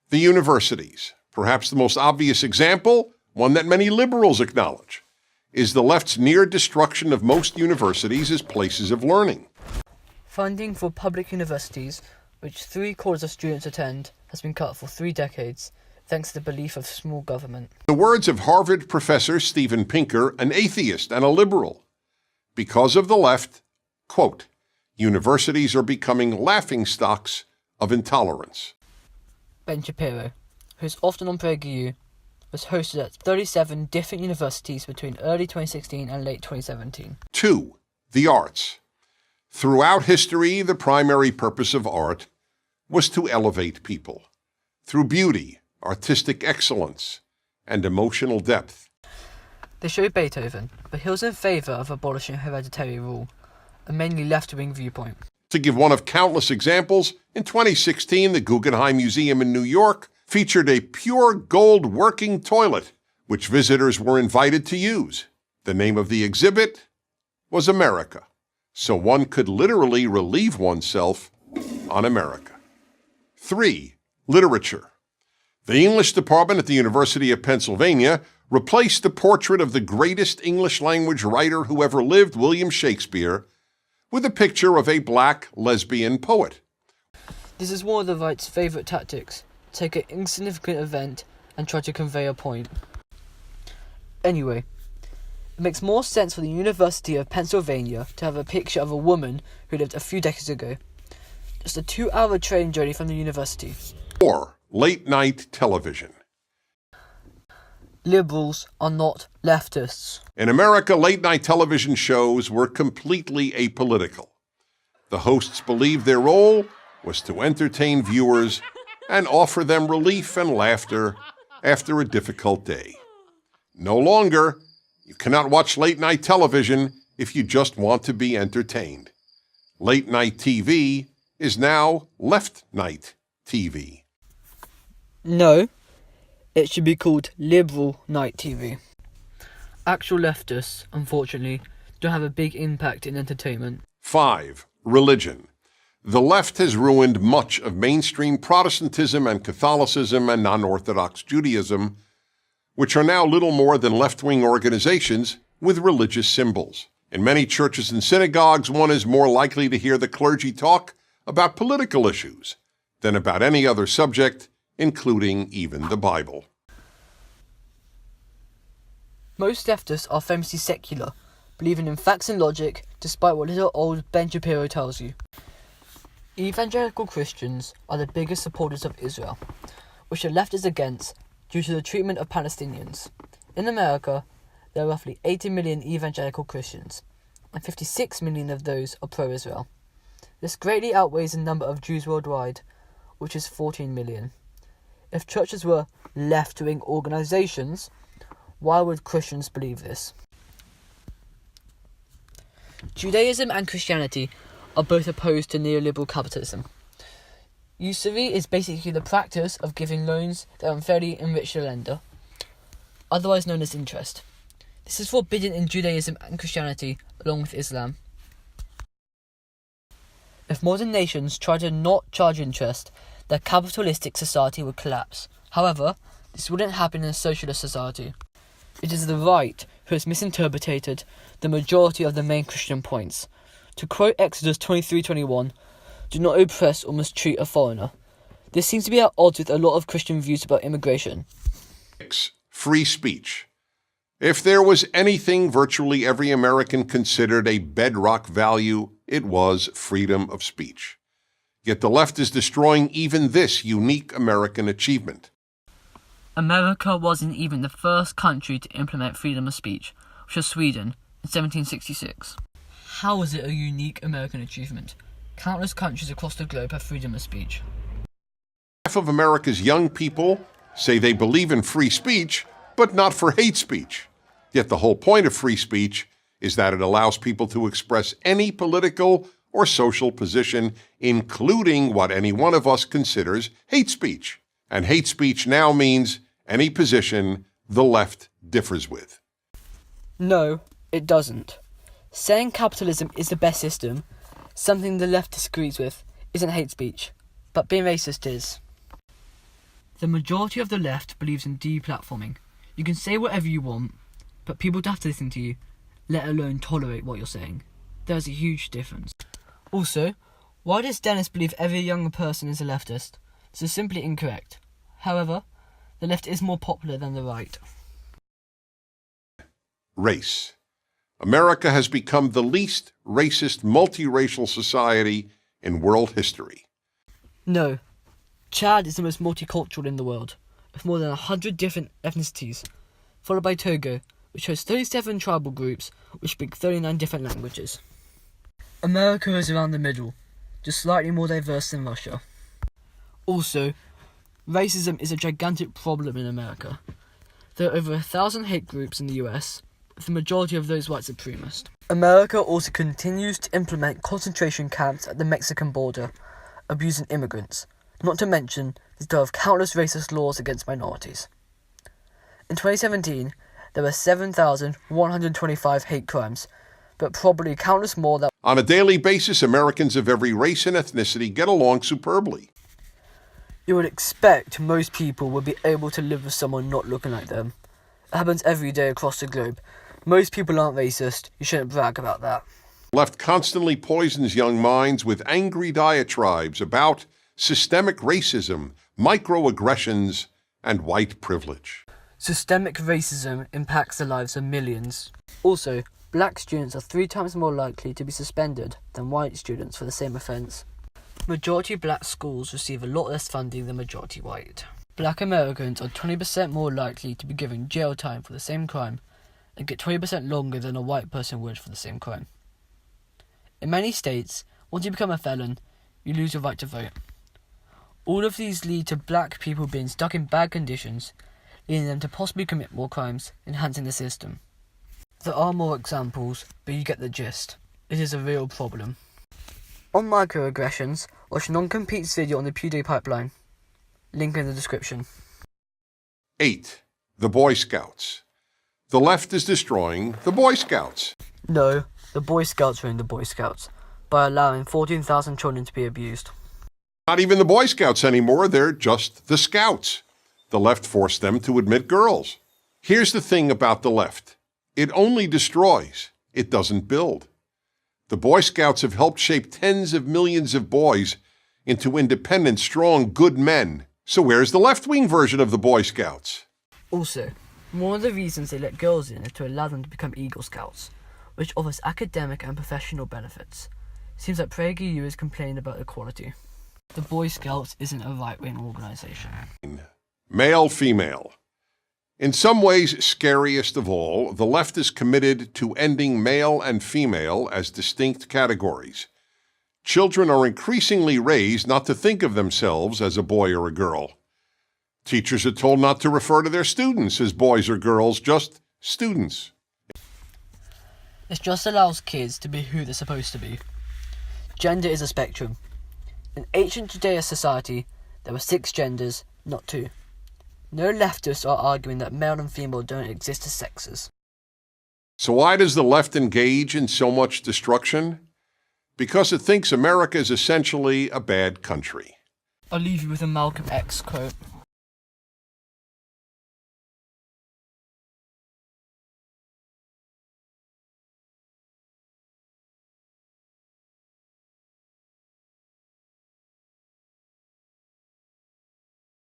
The universities, perhaps the most obvious example, one that many liberals acknowledge, is the left's near destruction of most universities as places of learning. Funding for public universities, which 3/4 of students attend, has been cut for 3 decades, thanks to the belief of small government. The words of Harvard professor Steven Pinker, an atheist and a liberal. Because of the left, quote, universities are becoming laughingstocks of intolerance. Ben Shapiro, who is often on PragerU, was hosted at 37 different universities between early 2016 and late 2017. 2. The arts. Throughout history, the primary purpose of art was to elevate people through beauty, artistic excellence, and emotional depth. They show Beethoven, but he was in favour of abolishing hereditary rule, a mainly left-wing viewpoint. To give one of countless examples, in 2016, the Guggenheim Museum in New York featured a pure gold working toilet, which visitors were invited to use. The name of the exhibit was America, so one could literally relieve oneself on America. 3. Literature. The English department at the University of Pennsylvania replaced the portrait of the greatest English-language writer who ever lived, William Shakespeare, with a picture of a black lesbian poet. This is one of the right's favourite tactics: take an insignificant event and try to convey a point. Anyway, it makes more sense for the University of Pennsylvania to have a picture of a woman who lived a few decades ago. Just a 2-hour train journey from the university. 4. Late-night television. Liberals are not leftists. In America, late-night television shows were completely apolitical. The hosts believed their role was to entertain viewers and offer them relief and laughter after a difficult day. No longer, you cannot watch late-night television if you just want to be entertained. Late-night TV is now left-night TV. No, it should be called liberal night TV. Actual leftists, unfortunately, don't have a big impact in entertainment. 5. Religion. The left has ruined much of mainstream Protestantism and Catholicism and non-Orthodox Judaism, which are now little more than left-wing organizations with religious symbols. In many churches and synagogues, one is more likely to hear the clergy talk about political issues than about any other subject, including even the Bible. Most leftists are famously secular, believing in facts and logic, despite what little old Ben Shapiro tells you. Evangelical Christians are the biggest supporters of Israel, which the left is against due to the treatment of Palestinians. In America, there are roughly 80 million evangelical Christians, and 56 million of those are pro-Israel. This greatly outweighs the number of Jews worldwide, which is 14 million. If churches were left-wing organizations, why would Christians believe this? Judaism and Christianity are both opposed to neoliberal capitalism. Usury is basically the practice of giving loans that unfairly enrich the lender, otherwise known as interest. This is forbidden in Judaism and Christianity, along with Islam. If modern nations try to not charge interest, their capitalistic society would collapse. However, this wouldn't happen in a socialist society. It is the right who has misinterpreted the majority of the main Christian points. To quote Exodus 23:21, "Do not oppress or mistreat a foreigner." This seems to be at odds with a lot of Christian views about immigration. 6. Free speech. If there was anything virtually every American considered a bedrock value, it was freedom of speech. Yet the left is destroying even this unique American achievement. America wasn't even the first country to implement freedom of speech, which was Sweden in 1766. How was it a unique American achievement? Countless countries across the globe have freedom of speech. Half of America's young people say they believe in free speech, but not for hate speech. Yet the whole point of free speech is that it allows people to express any political or social position, including what any one of us considers hate speech. And hate speech now means any position the left differs with. No, it doesn't. Saying capitalism is the best system, something the left disagrees with, isn't hate speech, but being racist is. The majority of the left believes in deplatforming. You can say whatever you want, but people don't have to listen to you, let alone tolerate what you're saying. There's a huge difference. Also, why does Dennis believe every young person is a leftist? This is simply incorrect. However, the left is more popular than the right. Race. America has become the least racist multiracial society in world history. No. Chad is the most multicultural in the world, with more than 100 different ethnicities, followed by Togo, which hosts 37 tribal groups which speak 39 different languages. America is around the middle, just slightly more diverse than Russia. Also, racism is a gigantic problem in America. There are over 1,000 hate groups in the US, with the majority of those white supremacist. America also continues to implement concentration camps at the Mexican border, abusing immigrants, not to mention the still have countless racist laws against minorities. In 2017, there were 7,125 hate crimes, but probably countless more that... On a daily basis, Americans of every race and ethnicity get along superbly. You would expect most people would be able to live with someone not looking like them. It happens every day across the globe. Most people aren't racist. You shouldn't brag about that. The left constantly poisons young minds with angry diatribes about systemic racism, microaggressions, and white privilege. Systemic racism impacts the lives of millions. Also, black students are 3 times more likely to be suspended than white students for the same offence. Majority black schools receive a lot less funding than majority white. Black Americans are 20% more likely to be given jail time for the same crime and get 20% longer than a white person would for the same crime. In many states, once you become a felon, you lose your right to vote. All of these lead to black people being stuck in bad conditions, leading them to possibly commit more crimes, enhancing the system. There are more examples, but you get the gist. It is a real problem. On microaggressions, watch Non-Compete's video on the PewDie pipeline. Link in the description. 8. The Boy Scouts. The left is destroying the Boy Scouts. No, the Boy Scouts ruined the Boy Scouts by allowing 14,000 children to be abused. Not even the Boy Scouts anymore, they're just the Scouts. The left forced them to admit girls. Here's the thing about the left. It only destroys. It doesn't build. The Boy Scouts have helped shape tens of millions of boys into independent, strong, good men. So where's the left-wing version of the Boy Scouts? Also, one of the reasons they let girls in is to allow them to become Eagle Scouts, which offers academic and professional benefits. Seems like PragerU is complaining about equality. The Boy Scouts isn't a right-wing organisation. Male-female. In some ways, scariest of all, the left is committed to ending male and female as distinct categories. Children are increasingly raised not to think of themselves as a boy or a girl. Teachers are told not to refer to their students as boys or girls, just students. This just allows kids to be who they're supposed to be. Gender is a spectrum. In ancient Judea society, there were 6 genders, not 2. No leftists are arguing that male and female don't exist as sexes. So why does the left engage in so much destruction? Because it thinks America is essentially a bad country. I'll leave you with a Malcolm X quote.